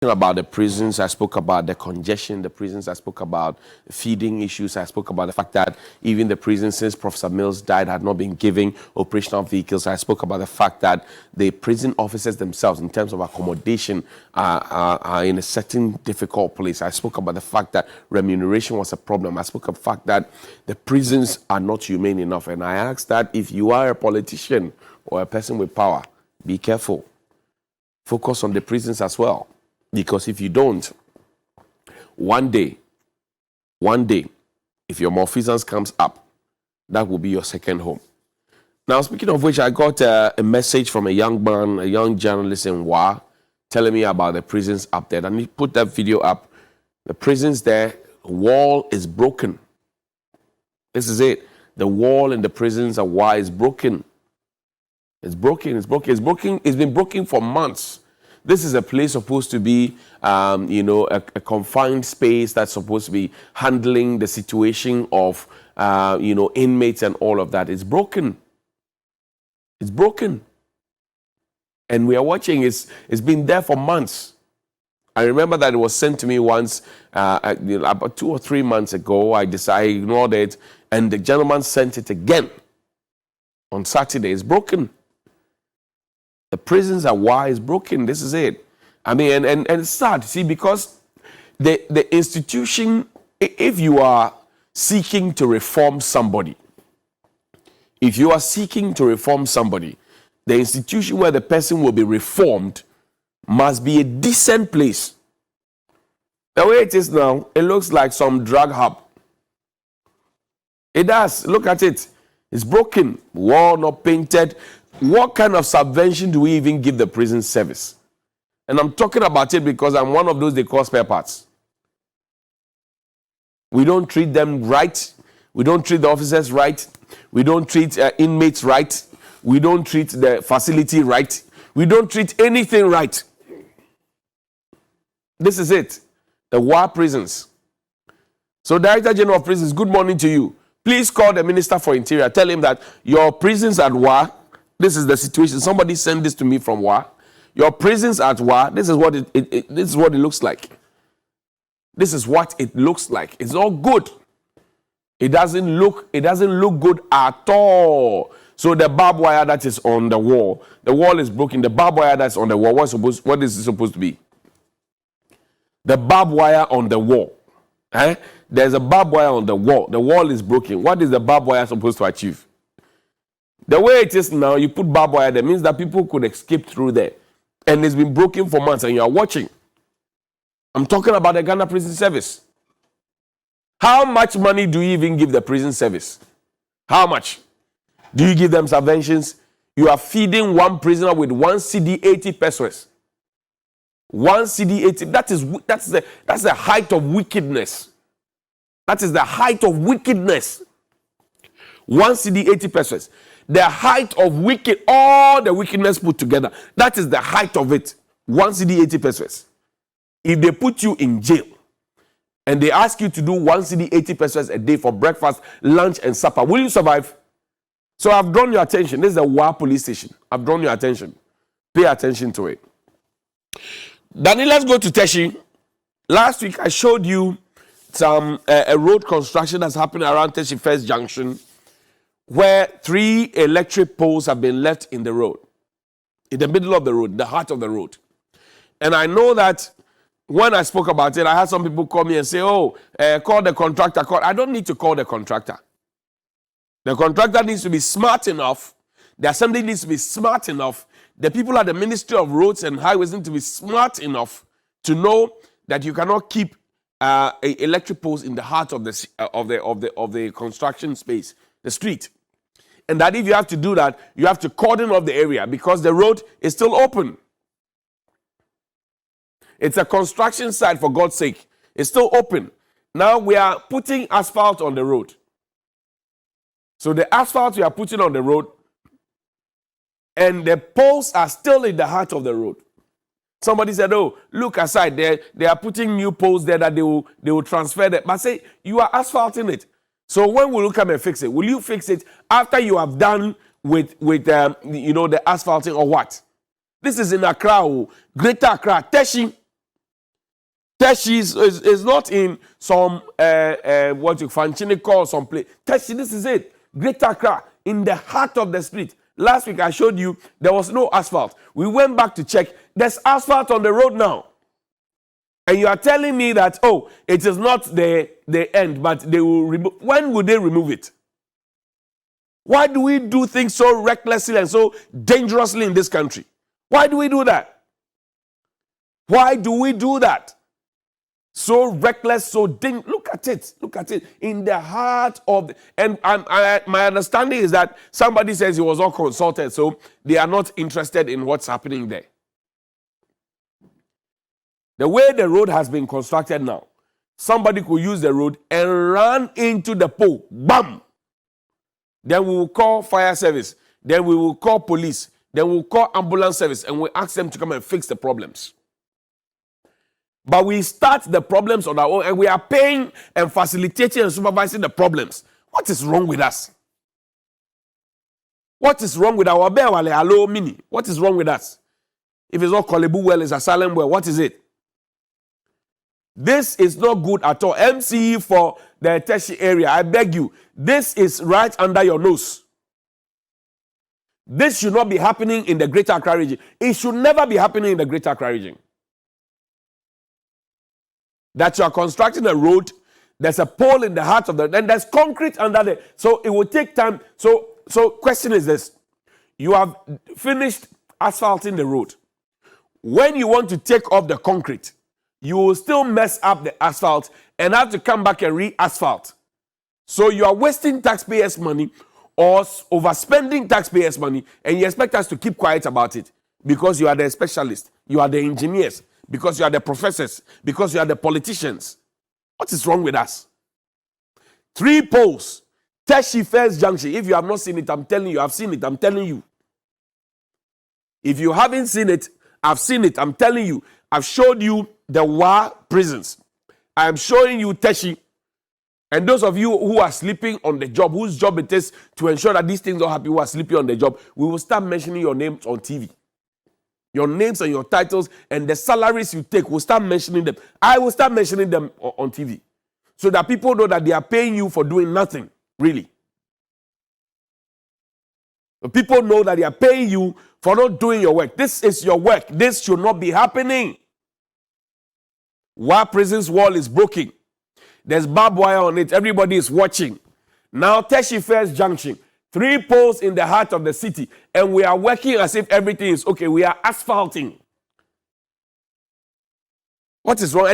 About the prisons, I spoke about the congestion in the prisons, I spoke about feeding issues, I spoke about the fact that even the prisons since Professor Mills died had not been given operational vehicles. I spoke about the fact that the prison officers themselves, in terms of accommodation, are in a certain difficult place. I spoke about the fact that remuneration was a problem. I spoke about the fact that the prisons are not humane enough. And I asked that if you are a politician or a person with power, be careful. Focus on the prisons as well. Because if you don't, one day, if your malfeasance comes up, that will be your second home. Now, speaking of which, I got a message from a young man, a young journalist in Wa, telling me about the prisons up there. And he put that video up. The prisons there, the wall is broken. This is it. The wall in the prisons of Wa is broken. It's broken. It's been broken for months. This is a place supposed to be, a confined space that's supposed to be handling the situation of, inmates and all of that. It's broken. It's broken. And we are watching. It's been there for months. I remember that it was sent to me once, about 2 or 3 months ago. I ignored it. And the gentleman sent it again on Saturday. It's broken. The prisons are why it's broken. This is it. I mean, and it's sad, see, because the institution, if you are seeking to reform somebody, the institution where the person will be reformed must be a decent place. The way it is now, it looks like some drug hub. It does. Look at it. It's broken. Wall not painted. What kind of subvention do we even give the prison service? And I'm talking about it because I'm one of those they call spare parts. We don't treat them right. We don't treat the officers right. We don't treat inmates right. We don't treat the facility right. We don't treat anything right. This is it. The Wa prisons. So, Director General of Prisons, good morning to you. Please call the Minister for Interior. Tell him that your prisons at Wa, this is the situation. Somebody sent this to me from Wa. Your prisons at Wa, this is what this is what it looks like. This is what it looks like. It's not good. It doesn't look good at all. So the barbed wire that is on the wall is broken. The barbed wire that's on the wall, what is it supposed to be? The barbed wire on the wall. There's a barbed wire on the wall. The wall is broken. What is the barbed wire supposed to achieve? The way it is now, you put barbed wire there, means that people could escape through there. And it's been broken for months and you are watching. I'm talking about the Ghana Prison Service. How much money do you even give the prison service? How much? Do you give them subventions? You are feeding one prisoner with 1 CD 80 pesos. 1 CD 80. That's the height of wickedness. That is the height of wickedness. 1 CD 80 pesos. The height of all the wickedness put together. That is the height of it. 1 CD 80 pesos. If they put you in jail and they ask you to do 1 CD 80 pesos a day for breakfast, lunch, and supper, will you survive? So I've drawn your attention. This is the Wa police station. I've drawn your attention. Pay attention to it. Danny, let's go to Teshi. Last week I showed you a road construction that's happening around Teshi First Junction, where 3 electric poles have been left in the road, in the middle of the road, the heart of the road. And I know that when I spoke about it, I had some people call me and say, call the contractor. I don't need to call the contractor. The contractor needs to be smart enough. The assembly needs to be smart enough. The people at the Ministry of Roads and Highways need to be smart enough to know that you cannot keep electric poles in the heart of the construction space, the street. And that if you have to do that, you have to cordon off the area because the road is still open. It's a construction site, for God's sake. It's still open. Now we are putting asphalt on the road. So the asphalt we are putting on the road and the poles are still in the heart of the road. Somebody said, look aside, they are putting new poles there that they will transfer that. But say, you are asphalting it. So when will you come and fix it? Will you fix it after you have done with the asphalting or what? This is in Accra, Greater Accra, Teshi. Teshi is not in some what you Fanchinico or some place. Teshi, this is it. Greater Accra, in the heart of the street. Last week I showed you there was no asphalt. We went back to check. There's asphalt on the road now. And you are telling me that, oh, it is not the end, but they will remove. When will they remove it? Why do we do things so recklessly and so dangerously in this country? Why do we do that? Why do we do that? So reckless, so dangerous. Look at it. Look at it. In the heart of the, and my understanding is that somebody says he was not consulted, so they are not interested in what's happening there. The way the road has been constructed now, somebody could use the road and run into the pole. Bam! Then we will call fire service. Then we will call police. Then we will call ambulance service and we ask them to come and fix the problems. But we start the problems on our own and we are paying and facilitating and supervising the problems. What is wrong with us? What is wrong with our Bewale Alo Mini? What is wrong with us? If it's not Kolebu well, it's a Salem well, what is it? This is not good at all. MCE for the Teshi area, I beg you, this is right under your nose. This should not be happening in the Greater Accra region. It should never be happening in the Greater Accra region. That you are constructing a road, there's a pole in the heart of the, then there's concrete under there. So it will take time. So question is this. You have finished asphalting the road. When you want to take off the concrete, you will still mess up the asphalt and have to come back and re-asphalt. So you are wasting taxpayers' money or overspending taxpayers' money, and you expect us to keep quiet about it because you are the specialists, you are the engineers, because you are the professors, because you are the politicians. What is wrong with us? 3 poles, Teshi First Junction. If you have not seen it, I'm telling you, I've seen it, I'm telling you. If you haven't seen it, I've seen it, I'm telling you. I've showed you the WA prisons. I am showing you Teshi. And those of you who are sleeping on the job, whose job it is to ensure that these things don't happen, who are sleeping on the job, we will start mentioning your names on TV. Your names and your titles and the salaries you take, we'll start mentioning them. I will start mentioning them on TV. So that people know that they are paying you for doing nothing, really. But people know that they are paying you for not doing your work. This is your work. This should not be happening. WA prison's wall is broken. There's barbed wire on it. Everybody is watching. Now, Teshi First Junction. 3 poles in the heart of the city. And we are working as if everything is okay. We are asphalting. What is wrong?